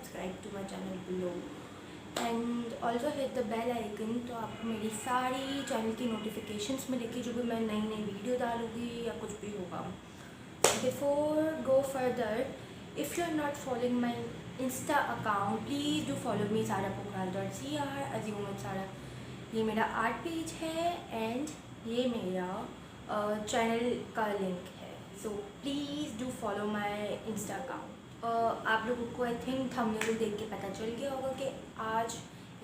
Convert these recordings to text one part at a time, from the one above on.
subscribe to my channel below and also hit the bell icon, तो आपको मेरी सारी चैनल की नोटिफिकेशंस मिलेगी जो भी मैं नई नई वीडियो डालूँगी या कुछ भी होगा. Before go further, if you're not following my Insta account, please do follow me sarapokral.cr as you know Sara. ये मेरा आर्ट पेज है एंड ये मेरा चैनल का लिंक है. So please do follow my Insta account. आप लोगों को आई थिंक थंबनेल देख के पता चल गया होगा कि आज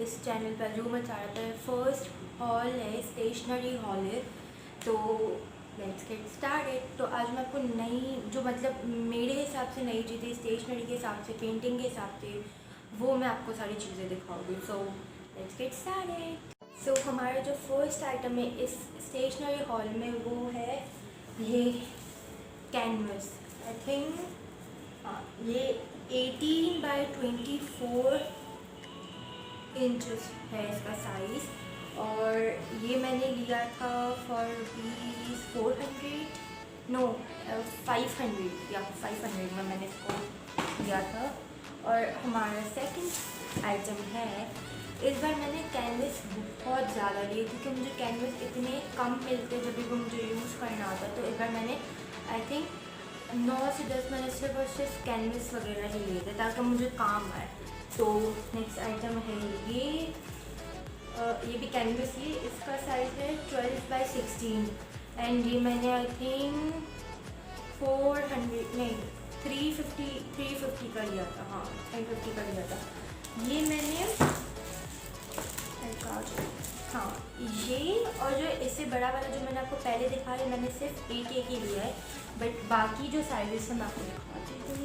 इस चैनल पर जो मैं चाह रहा था फर्स्ट हॉल है, स्टेशनरी हॉल है. तो लेट्स गेट स्टार्टेड. तो आज मैं आपको नई जो मतलब मेरे हिसाब से नई चीज़ें स्टेशनरी के हिसाब से, पेंटिंग के हिसाब से, वो मैं आपको सारी चीज़ें दिखाऊंगी. So let's get started. So हमारा जो फर्स्ट आइटम है इस स्टेशनरी हॉल में वो है ये कैनवस. आई थिंक हाँ, ये 18 बाई 24 इंचेस है इसका साइज़. और ये मैंने लिया था फॉर रुपीज़ 400 नो 500 या 500 में मैंने इसको लिया था. और हमारा सेकंड आइटम है, इस बार मैंने कैनवस बहुत ज़्यादा लिए क्योंकि मुझे कैनवस इतने कम मिलते जब भी वो मुझे यूज़ करना होता. तो इस बार मैंने आई थिंक 9 से 10 मैंने सिर्फ और सिर्फ कैनवस वगैरह ही लिए थे ताकि मुझे काम आए. तो नेक्स्ट आइटम है ये भी कैनवस ही. इसका साइज़ है 12 बाई 16 एंड ये मैंने आई थिंक 400 नहीं 350 का लिया था. हाँ 350 का लिया था. ये मैंने हाँ ये और जो इससे बड़ा वाला जो मैंने आपको पहले दिखाया मैंने सिर्फ एक ही लिया है, बट बाकी जो साइजेस हैं मैं आपको दिखाती हूँ.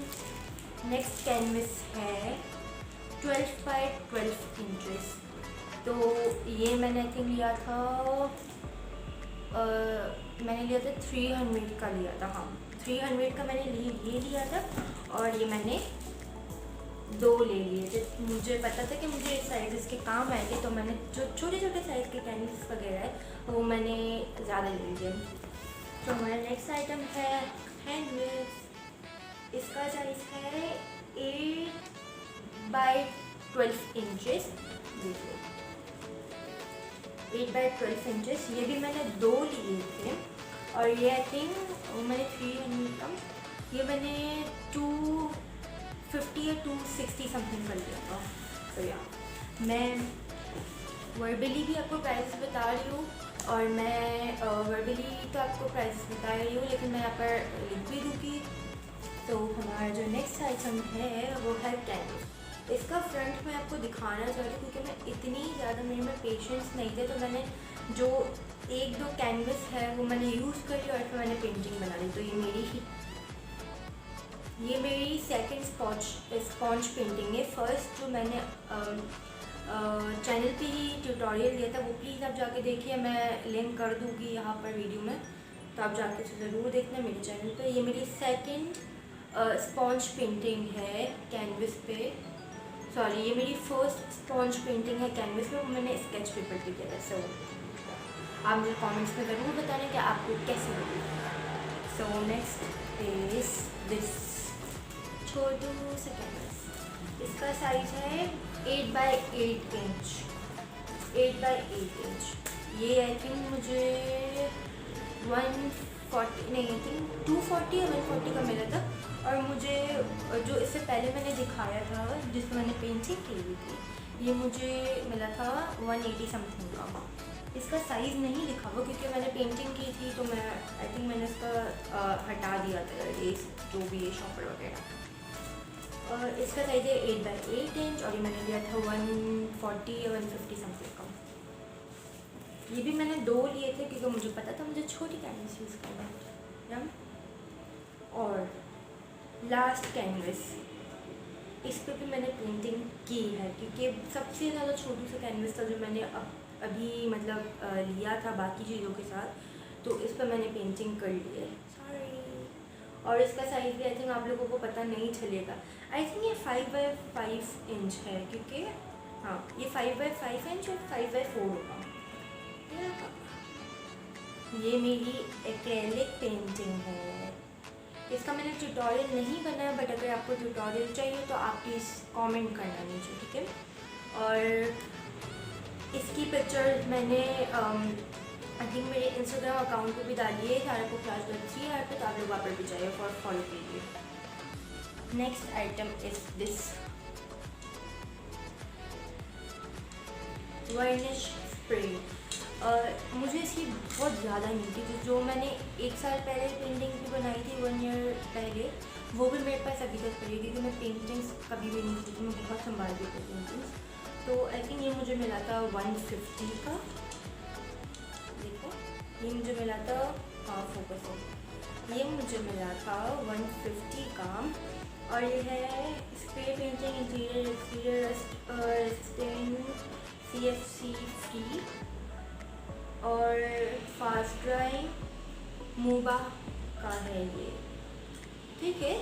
नेक्स्ट कैनवस है 12 बाई 12 इंचेस. तो ये मैंने आई थिंक लिया था मैंने लिया था 300 का लिया था. हाँ 300 का मैंने ये लिया था और ये मैंने 2 ले लिए थे. मुझे पता था कि मुझे इस साइज़ के काम आएंगे तो मैंने जो छोटे छोटे साइज़ के कैनवस वगैरह है वो मैंने ज़्यादा ले लिए. तो हमारा नेक्स्ट आइटम है हैंडवेस. इसका साइज़ है 8 बाई 12 इंचेस. देखिए 8 बाई 12 इंचेस. ये भी मैंने 2 लिए थे और ये आई थिंक मैंने 300 का, ये मैंने 250 या 260 समथिंग कर लिया था. तो या मैं वर्बली भी आपको प्राइस बता रही हूँ और मैं वर्बली तो आपको प्राइस बता रही हूँ लेकिन मैं यहाँ पर लिख भी दूँगी. तो हमारा जो नेक्स्ट आइटम है वो है कैनवस. इसका फ्रंट मैं आपको दिखाना चाह रही हूँ क्योंकि मैं इतनी ज़्यादा मेरे में पेशेंस नहीं थे तो मैंने जो 1-2 कैनवस है वो मैंने यूज़ कर लिया और फिर मैंने पेंटिंग बना ली. तो ये मेरी सेकंड स्पॉन्ज पेंटिंग है. फर्स्ट जो मैंने चैनल पे ही ट्यूटोरियल दिया था वो प्लीज़ आप जाके देखिए. मैं लिंक कर दूँगी यहाँ पर वीडियो में, तो आप जाके ज़रूर देखना मेरे चैनल पे. ये मेरी सेकंड स्पॉन्ज पेंटिंग है कैनवस पे. सॉरी ये मेरी फर्स्ट स्पॉन्ज पेंटिंग है कैनवस पे. मैंने स्केच पेपर पे किया था. सो आप मुझे कमेंट्स में ज़रूर बताना कि आपको कैसे लगी. सो नेक्स्ट इज दिस छोटू सा कैनवस. इसका साइज़ है 8 बाई 8 इंच. 8 by 8 inch. ये आई थिंक मुझे 140 नहीं आई थिंक 240 या 140 का मिला था. और मुझे जो इससे पहले मैंने दिखाया था जिसमें मैंने पेंटिंग की हुई थी ये मुझे मिला था 180 समथिंग का. इसका साइज़ नहीं लिखा हुआ क्योंकि मैंने पेंटिंग की थी तो मैं आई थिंक मैंने इसका हटा दिया था ये जो भी ये शॉपर वगैरह. और इसका साइज़ है 8 बाई 8 इंच और ये मैंने लिया था 140 या 150 समथिंग का. ये भी मैंने 2 लिए थे क्योंकि मुझे पता था मुझे छोटी कैनवस यूज़ करना है. और लास्ट कैनवस, इस पर भी मैंने पेंटिंग की है क्योंकि सबसे ज़्यादा छोटी सा कैनवस था जो मैंने अभी मतलब लिया था बाकी चीज़ों के साथ. तो इस पर मैंने पेंटिंग कर ली है. सॉरी. और इसका साइज़ भी आई थिंक आप लोगों को पता नहीं चलेगा. आई थिंक ये 5 बाई 5 इंच है क्योंकि हाँ ये 5 बाई 5 इंच और 5 बाई 4 होगा. ये मेरी एक्रेलिक पेंटिंग है. इसका मैंने ट्यूटोरियल नहीं बना है, बट अगर आपको ट्यूटोरियल चाहिए तो आप प्लीज़ कमेंट करना नीचे, ठीक है। और इसकी पिक्चर मैंने आई थिंक मेरे इंस्टाग्राम अकाउंट पे भी डाली है, सारा को +3 पे, तो आप लोग वहाँ पर भी जाइए फॉर फॉलो कीजिए। Next item is this varnish spray. मुझे इसकी बहुत ज़्यादा नीड थी, जो मैंने 1 साल पहले पेंटिंग भी बनाई थी, 1 ईयर पहले, वो भी मेरे पास अभी तक पड़ी, क्योंकि मैं पेंटिंग्स कभी भी नहीं की थी, मैं बहुत संभालती थी पेंटिंग्स। तो आई थिंक ये मुझे मिला था 150 का, देखो ये मुझे मिला था, हाँ फोकस हो, ये मुझे मिला था 150 का। और ये है spray painting interior exterior resistant CFC free और फास्ट ड्राइंग मोबा का है ये, ठीक है,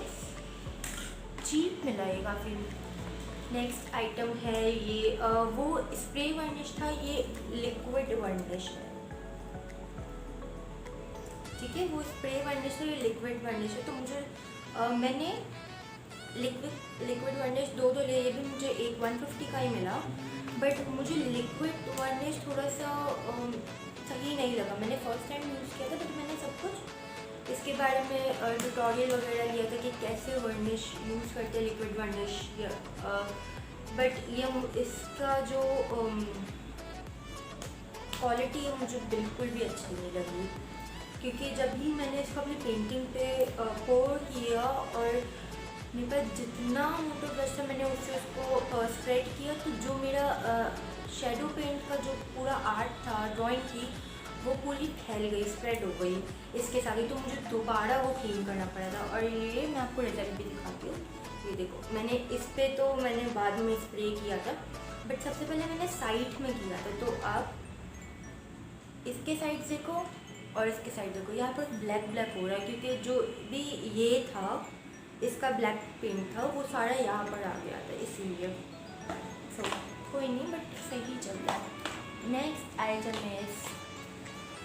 चीप मिला ये काफ़ी। नेक्स्ट आइटम है ये वो स्प्रे वार्निश था, ये लिक्विड वार्निश है, ठीक है, वो स्प्रे वार्निश है, ये लिक्विड वार्निश है। तो मुझे मैंने लिक्विड वार्निश दो लिए, ये भी मुझे एक 150 का ही मिला, बट मुझे लिक्विड वार्निश थोड़ा सा सही नहीं लगा। मैंने फर्स्ट टाइम यूज़ किया था, बट मैंने सब कुछ इसके बारे में ट्यूटोरियल वगैरह लिया था कि कैसे वार्निश यूज़ करते हैं, लिक्विड वार्निश, बट ये इसका जो क्वालिटी है मुझे बिल्कुल भी अच्छी नहीं लगी, क्योंकि जब भी मैंने इसको अपनी पेंटिंग पे पोर किया और मेरे पास जितना मोटो ब्रश था मैंने उससे उसको स्प्रेड किया, तो जो मेरा शेडो पेंट का जो पूरा आर्ट था, ड्राइंग थी, वो पूरी फैल गई, स्प्रेड हो गई इसके साथ ही, तो मुझे दोबारा वो क्लीन करना पड़ा था। और ये मैं आपको रिजल्ट भी दिखाती हूँ, ये देखो, मैंने इस पे तो मैंने बाद में स्प्रे किया था, बट सबसे पहले मैंने साइड में किया था। तो आप इसके साइड देखो और इसके साइड देखो, यहाँ पर ब्लैक ब्लैक हो रहा है, क्योंकि जो भी ये था, इसका ब्लैक पेंट था, वो सारा यहाँ पर आ गया था, इसीलिए। सो कोई नहीं, बट सही चल रहा है। नेक्स्ट आइटम इज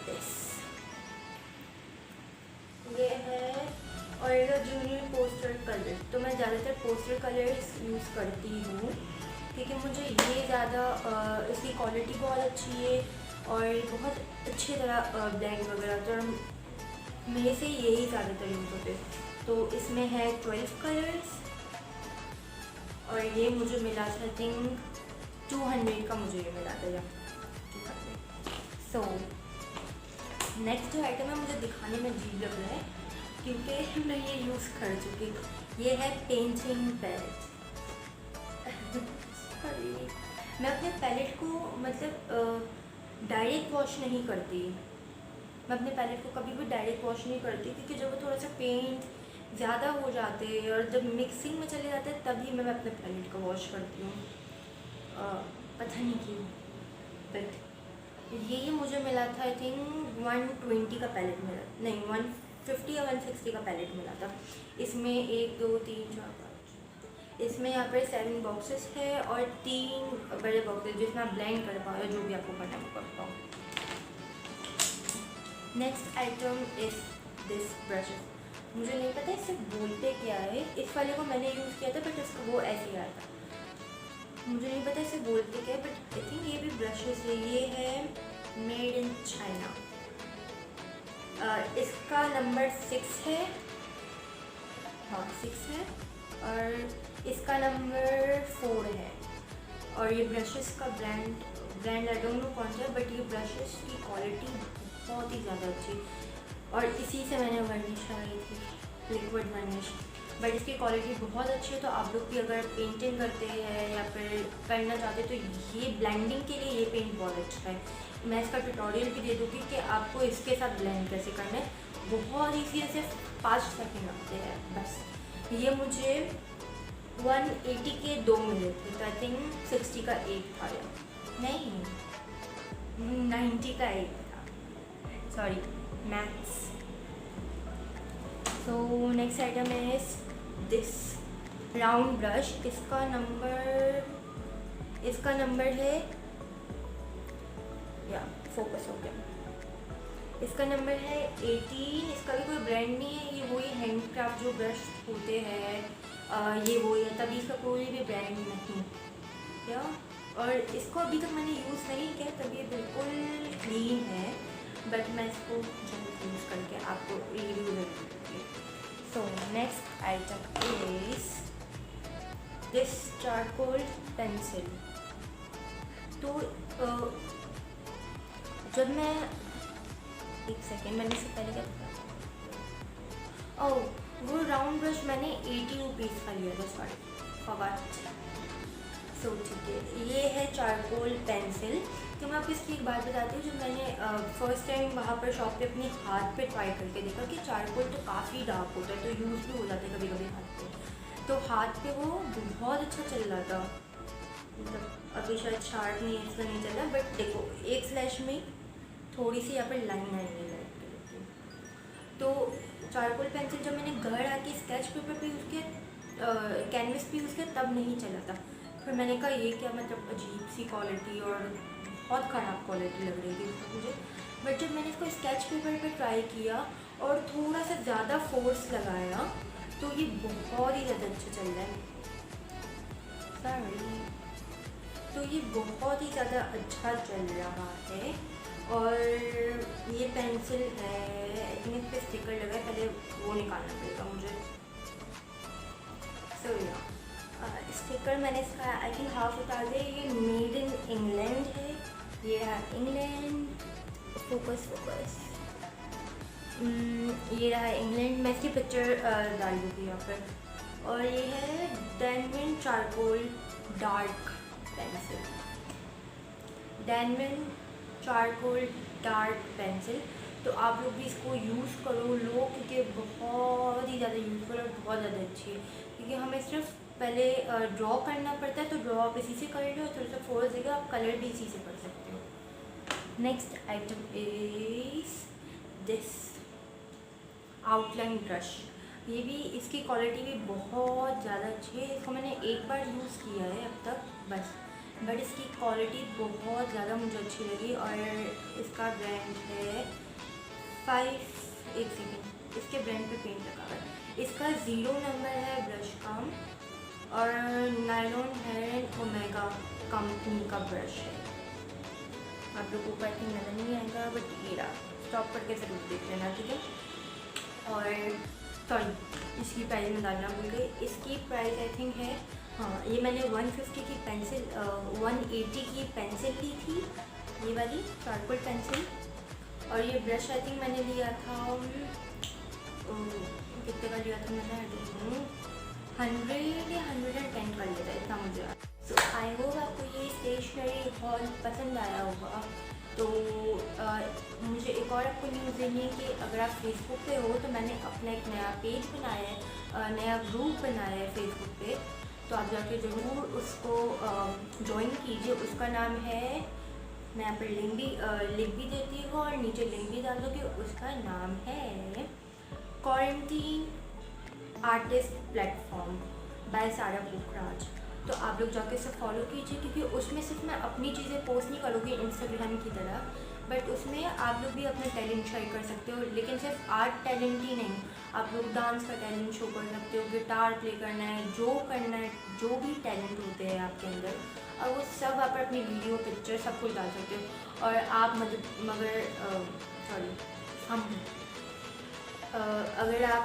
दिस, ये है ऑरेगा जूनियर पोस्टर कलर। तो मैं ज़्यादातर पोस्टर कलर्स यूज़ करती हूँ, क्योंकि मुझे ये ज़्यादा इसकी क्वालिटी बहुत अच्छी है और बहुत अच्छी तरह ब्लैंड वगैरह, तो मेरे से यही ज़्यादातर यूज़ होते। तो इसमें है 12 कलर्स और ये मुझे मिला था, आई थिंक 200 का मुझे ये मिला था, या 200। सो नेक्स्ट जो आइटम है मुझे दिखाने में अजीब लग रहा है, क्योंकि मैं ये यूज़ कर चुकी। ये है पेंटिंग पैलेट। मैं अपने पैलेट को मतलब डायरेक्ट वॉश नहीं करती, मैं अपने पैलेट को कभी भी डायरेक्ट वॉश नहीं करती, क्योंकि जब वो थोड़ा सा पेंट ज़्यादा हो जाते हैं और जब मिक्सिंग में चले जाते हैं तभी मैं अपने पैलेट को वॉश करती हूँ, पता नहीं क्यों। बट ये मुझे मिला था, आई थिंक 120 का पैलेट मिला, नहीं 150 या 160 का पैलेट मिला था। इसमें 1 2 3 4 5, इसमें यहाँ पर 7 बॉक्सेस है और 3 बड़े बॉक्सेस, जिसमें आप ब्लेंड कर पाओ, जो भी आपको करना है कर पाओ। Next item is this brushes. मुझे नहीं पता इसे बोलते क्या है, इस वाले को मैंने यूज़ किया था, बट इसको वो ऐसे ही आया था, मुझे नहीं पता इसे बोलते क्या है, बट आई थिंक ये भी ब्रशेस है। ये है मेड इन चाइना, इसका नंबर 6 है, हाँ 6 है, और इसका नंबर 4 है। और ये ब्रशेस का ब्रांड आई डोंट नो कौन सा है, बट ये ब्रशेस की क्वालिटी बहुत ही ज़्यादा अच्छी, और इसी से मैंने वार्निश लगाई थी, लिक्विड वार्निश, बट इसकी क्वालिटी बहुत अच्छी है। तो आप लोग भी अगर पेंटिंग करते हैं या फिर करना चाहते हैं तो ये ब्लेंडिंग के लिए ये पेंट बहुत अच्छा है। मैं इसका ट्यूटोरियल भी दे दूँगी कि आपको इसके साथ ब्लेंड कैसे करना है, बहुत ईजी है, सिर्फ 5 सेकेंड लगते हैं बस। ये मुझे 180 के 2 मिले थे, तो आई थिंक 60 का 1 था, या नहीं 90 का 1 था, sorry maths. So next item is this round brush. इसका नंबर है, या फोकस हो गया, इसका नंबर है 18। इसका भी कोई ब्रांड नहीं है, ये वही हैंडक्राफ्ट जो ब्रश होते हैं ये वही है, तभी इसका कोई भी ब्रांड नहीं या। और इसको अभी तक मैंने यूज़ नहीं किया, तभी ये बिल्कुल क्लीन है, बट मैं इसको जल्द यूज़ करके आपको रिव्यू दूँगी। So next item is this charcoal pencil. तो जब मैं एक सेकेंड, मैंने इससे पहले क्या बताया, ओह वो राउंड ब्रश मैंने 80 रुपीज़ का लिया था, सॉरी फॉरगॉट। सो ठीक है, ये है चारकोल पेंसिल। तो मैं आपको इसकी एक बात बताती हूँ, जब मैंने फर्स्ट टाइम वहाँ पर शॉप पे अपने हाथ पे ट्राई करके देखा कि चारकोल तो काफ़ी डार्क होता है, तो यूज़ भी हो जाता है कभी कभी हाथ पे, तो हाथ पे वो बहुत अच्छा चल रहा था। मतलब अभी शायद शार्प नहीं है इसका नहीं चल रहा, बट देखो एक स्लैश में थोड़ी सी यहाँ पर लाइन आई है लाइट कलर की। तो चारकोल पेंसिल जब मैंने घर आके स्केच पेपर पे यूज़ किया, कैनवस पे यूज़ किया, तब नहीं चला था। फिर मैंने कहा ये क्या, मतलब अजीब सी क्वालिटी और बहुत ख़राब क्वालिटी लग रही थी इसको मुझे। बट जब मैंने इसको स्केच पेपर पे ट्राई किया और थोड़ा सा ज़्यादा फोर्स लगाया, तो ये बहुत ही ज़्यादा अच्छा चल रहा है। सॉरी, तो ये बहुत ही ज़्यादा अच्छा चल रहा है। और ये पेंसिल है, आई थिंक इस पर स्टिकर लगा है, पहले वो निकालना पड़ेगा मुझे। सो या स्टिकर मैंने इसका आई थिंक हाफ उतार दिया। ये मेड इन इंग्लैंड है, ये है इंग्लैंड, फोकस फोकस, ये रहा इंग्लैंड। मैं इसकी पिक्चर डाल दूँगी यहाँ पर। और ये है डैनविन चारकोल डार्क पेंसिल, डैनविन चारकोल डार्क पेंसिल। तो आप लोग भी इसको यूज़ करो लो, क्योंकि बहुत ही ज़्यादा यूज़फुल और बहुत ज़्यादा अच्छी है। क्योंकि हमें सिर्फ पहले ड्रॉ करना पड़ता है, तो ड्रॉ आप इसी से कर लो, थोड़ा सा फोर्स देगा, आप कलर भी इसी से कर सकते हो। Next item is this outline brush. ये भी, इसकी क्वालिटी भी बहुत ज़्यादा अच्छी है। इसको मैंने एक बार यूज़ किया है अब तक बस, बट इसकी क्वालिटी बहुत ज़्यादा मुझे अच्छी लगी। और इसका ब्रांड है एक सेकेंड, इसके ब्रांड पे पेंट लगा हुआ है। इसका 0 नंबर है ब्रश का, और nylon hair and Omega company का ब्रश है। आप लोग को ऊपर थिंक नज़र नहीं आएगा, बट ये रहा, स्टॉप करके ज़रूर देख लेना, ठीक है। और सॉरी, इसकी प्राइस में डालना भूल गई। इसकी प्राइस आई थिंक है, हाँ ये मैंने 150 की पेंसिल 180 की पेंसिल ली थी, ये वाली चारकोल पेंसिल। और ये ब्रश आई थिंक मैंने लिया था कितने का लिया था मैंने, 100 या 110 का लिया था, इतना मुझे। सो आई होप आपको ये स्टेशनरी हॉल पसंद आया होगा। तो मुझे एक और आपको न्यूज़ देनी है कि अगर आप फेसबुक पे हो, तो मैंने अपना एक नया पेज बनाया है, नया ग्रुप बनाया है फेसबुक पे, तो आप जाके ज़रूर उसको ज्वाइन कीजिए। उसका नाम है, मैं यहाँ पर लिंक भी देती हूँ और नीचे लिंक भी डाल दूँगी। उसका नाम है क्वारंटीन आर्टिस्ट प्लेटफॉर्म बाय सारा बुकराज। तो आप लोग जाके इसे फॉलो कीजिए, क्योंकि उसमें सिर्फ मैं अपनी चीज़ें पोस्ट नहीं करूँगी इंस्टाग्राम की तरह, बट उसमें आप लोग भी अपना टैलेंट शेयर कर सकते हो। लेकिन सिर्फ आर्ट टैलेंट ही नहीं, आप लोग डांस का टैलेंट शो कर सकते हो, गिटार प्ले करना है, जो करना है, जो भी टैलेंट होते हैं आपके अंदर, और वो सब आप अपनी वीडियो पिक्चर सब कुछ डाल सकते हो। और आप अगर आप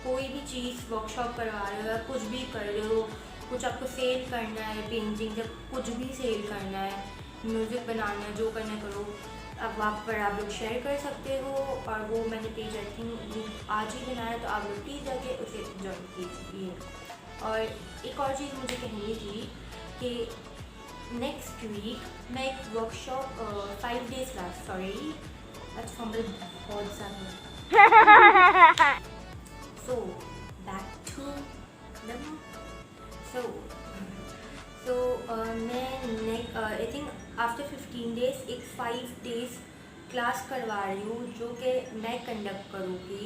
कोई भी चीज़ वर्कशॉप करवा रहे हो या कुछ भी कर रहे हो, कुछ आपको सेल करना है, पेंटिंग या कुछ भी सेल करना है, म्यूज़िक बनाना है, जो करना करो, अब वहाँ पर आप लोग शेयर कर सकते हो। और वो मैंने पेज आई थिंक आज ही बनाया, तो आप लोग प्लीज़ जाके उसे ज्वाइन कीजिए। और एक और चीज़ मुझे कहनी थी कि नेक्स्ट वीक मैं एक वर्कशॉप 5 डेज़ क्लास, सॉरी आज फंबल बहुत ज़्यादा। So back to the मैं आई थिंक आफ्टर 15 डेज़ एक 5 डेज़ क्लास करवा रही हूँ, जो कि मैं कंडक्ट करूँगी।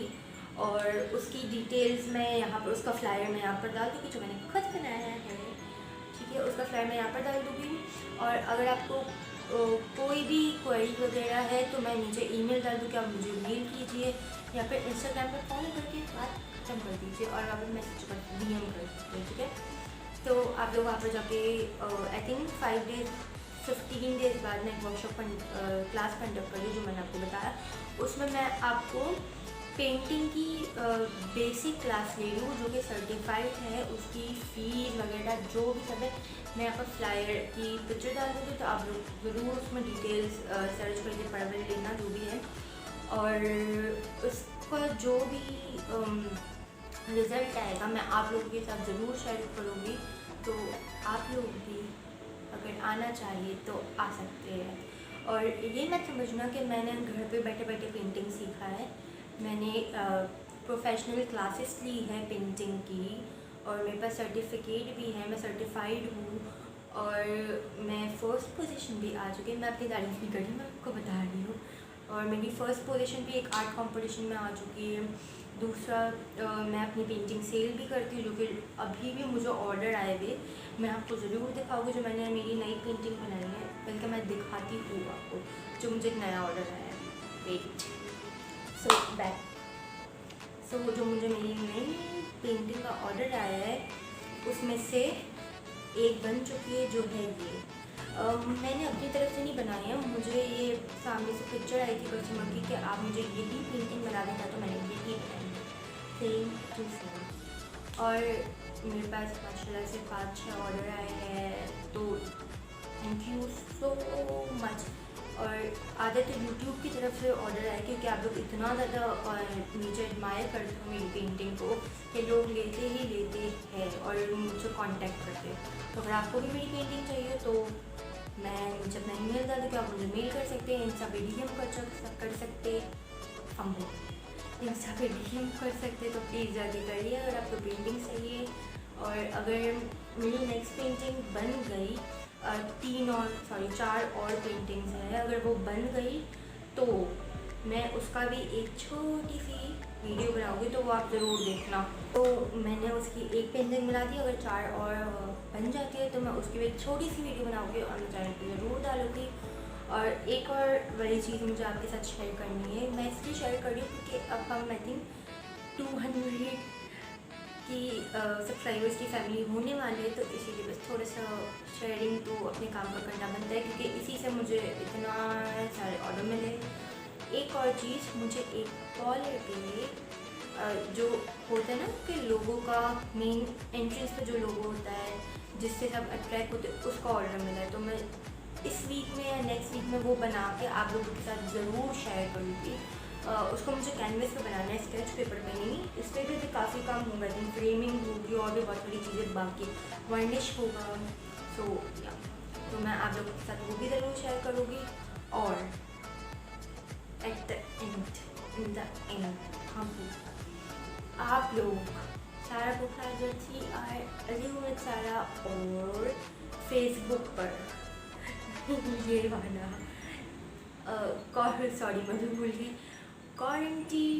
और उसकी डिटेल्स मैं यहाँ पर, उसका फ्लायर मैं यहाँ पर डाल दूँगी, जो मैंने खुद बनाया है, ठीक है। उसका फ्लायर मैं यहाँ पर डाल दूँगी। और अगर आपको कोई भी क्वेरी वगैरह है तो मैं नीचे ईमेल डाल दूँ कि आप मुझे मेल कीजिए, या फिर इंस्टाग्राम पर फॉलो करके बात खत्म कर दीजिए और वहाँ पर मैसेज कर DM कर दीजिए, ठीक है। तो आप लोग वहाँ पर जाके आई थिंक 15 डेज बाद मैं एक वर्कशॉप क्लास कंडक्ट करी जो मैंने आपको बताया। उसमें मैं आपको पेंटिंग की बेसिक क्लास ले रही हूँ जो कि सर्टिफाइड है। उसकी फ़ीस वगैरह जो भी सब है मैं यहाँ पर फ्लायर की पिक्चर डाल दूँगी, तो आप लोग ज़रूर उसमें डिटेल्स सर्च करके पढ़ लेना जो भी है। और उसका जो भी रिज़ल्ट आएगा मैं आप लोगों के साथ ज़रूर शेयर करूँगी, तो आप लोग भी अगर आना चाहिए तो आ सकते हैं। और ये मत समझना कि मैंने घर पे बैठे बैठे पेंटिंग सीखा है। मैंने प्रोफेशनल क्लासेस ली है पेंटिंग की, और मेरे पास सर्टिफिकेट भी है, मैं सर्टिफाइड हूँ, और मैं फ़र्स्ट पोजीशन भी आ चुकी है। मैं अपनी तारीफ नहीं कर रही, मैं आपको बता रही हूँ। और मेरी फ़र्स्ट पोजीशन भी एक आर्ट कंपटीशन में आ चुकी है। दूसरा मैं अपनी पेंटिंग सेल भी करती हूँ, जो कि अभी भी मुझे ऑर्डर आए हुए मैं आपको ज़रूर दिखाऊँगी जो मैंने मेरी नई पेंटिंग बनाई है, बल्कि मैं दिखाती हूँ आपको जो मुझे एक नया ऑर्डर आया है। वेट, सो जो मुझे मेरी नई पेंटिंग का ऑर्डर आया है उसमें से एक बन चुकी है जो है ये। मैंने अपनी तरफ से नहीं बनाई है, मुझे ये सामने से पिक्चर आई थी कस्टमर की कि आप मुझे यही पेंटिंग बना देना, तो मैंने यही बनाई सेम टू सेम। और मेरे पास माशाल्लाह से 5-6 ऑर्डर आए हैं, तो थैंक यू सो मच। और आधे तो यूट्यूब की तरफ से ऑर्डर आए, क्योंकि आप लोग इतना ज़्यादा नीचे एडमायर करते हो मेरी पेंटिंग को कि लोग लेते ही लेते हैं और मुझसे कांटेक्ट करते हैं। तो अगर आपको भी मेरी पेंटिंग चाहिए तो मैं नीचे अपना ईमेल डाल दूँ कि आप मुझे मेल कर सकते हैं, इंस्टा पे DM कर सकते हम इंस्टा पे DM कर सकते, तो प्लीज़ जाके करिए अगर आपको पेंटिंग चाहिए। और अगर मेरी नेक्स्ट पेंटिंग बन गई, 4 और पेंटिंग्स हैं, अगर वो बन गई तो मैं उसका भी एक छोटी सी वीडियो बनाऊंगी, तो वो आप ज़रूर देखना। तो मैंने उसकी एक पेंटिंग बना दी, अगर 4 और बन जाती है तो मैं उसकी भी एक छोटी सी वीडियो बनाऊंगी और मैं चैनल पर ज़रूर डालूँगी। और एक और बड़ी चीज़ मुझे आपके साथ शेयर करनी है, मैं इसलिए शेयर कर रही हूँ क्योंकि अब हम आई थिंक 200 की सब्सक्राइबर्स की फैमिली होने वाली है, तो इसीलिए बस थोड़ा सा शेयरिंग तो अपने काम पर करना बनता है, क्योंकि इसी से मुझे इतना सारे ऑर्डर मिले। एक और चीज़, मुझे एक कॉलर पे जो होता है ना कि लोगों का मेन एंट्रेंस पे जो लोगो होता है जिससे सब अट्रैक्ट होते हैं, उसका ऑर्डर मिला है। तो मैं इस वीक में या नेक्स्ट वीक में वो बना के आप लोगों के साथ ज़रूर शेयर करूँगी। उसको मुझे कैनवस पे बनाना है, स्केच पेपर पे नहीं। इस पर भी काफ़ी काम होगा, लेकिन फ्रेमिंग होगी और भी बहुत बड़ी चीज़ें बाकी, वार्निश होगा। सो या तो मैं आप लोगों के साथ वो भी ज़रूर शेयर करूँगी। और at the and in the end हम आप लोग सारा पोखरा अली सारा और फेसबुक पर ये वाला सॉरी मैं भूल गई, क्वारंटीन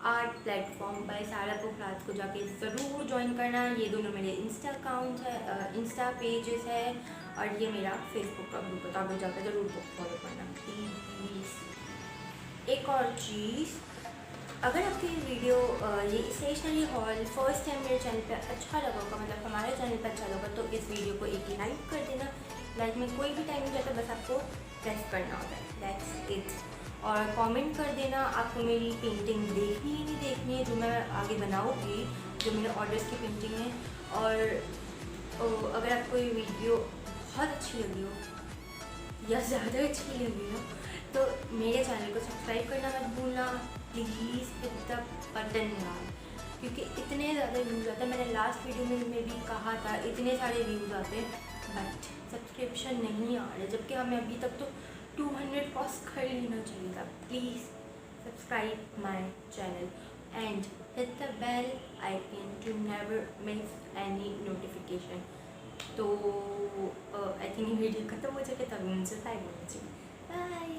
आर्ट प्लेटफॉर्म बाय सारा पोखराज को जाके ज़रूर ज्वाइन करना। ये दोनों मेरे इंस्टा अकाउंट है, इंस्टा पेजेस है, और ये मेरा फेसबुक का ग्रुप है, तो आप लोग जाकर ज़रूर फॉलो करना प्लीज़। एक और चीज़, अगर आपकी वीडियो ये स्टेशनरी हॉल फर्स्ट टाइम मेरे चैनल पे अच्छा लगा होगा, मतलब हमारे चैनल पे अच्छा लगा, तो इस वीडियो को एक लाइक कर देना। लाइक में कोई भी टाइम नहीं जाता, बस आपको प्रेस करना होता है, दैट्स इट। और कमेंट कर देना आपको मेरी पेंटिंग देखनी है नहीं देखनी है, जो मैं आगे बनाऊँगी, जो मेरे ऑर्डर्स की पेंटिंग है। और अगर आपको ये वीडियो बहुत अच्छी लगी हो या ज़्यादा अच्छी लगी हो तो मेरे चैनल को सब्सक्राइब करना मत भूलना प्लीज़, हिट द बटन यार, क्योंकि इतने ज़्यादा व्यूज़ आते हैं। मैंने लास्ट वीडियो में भी कहा था इतने सारे व्यूज़ आते हैं, बट सब्सक्रिप्शन नहीं आ रहे, जबकि हमें अभी तक तो 200 क्रॉस कर लेना चाहिए था। Please subscribe my channel and hit the bell icon to never miss any notification. तो आई थिंक वीडियो खत्म हो जाए तभी मुझे टाइम होना चाहिए। बाय।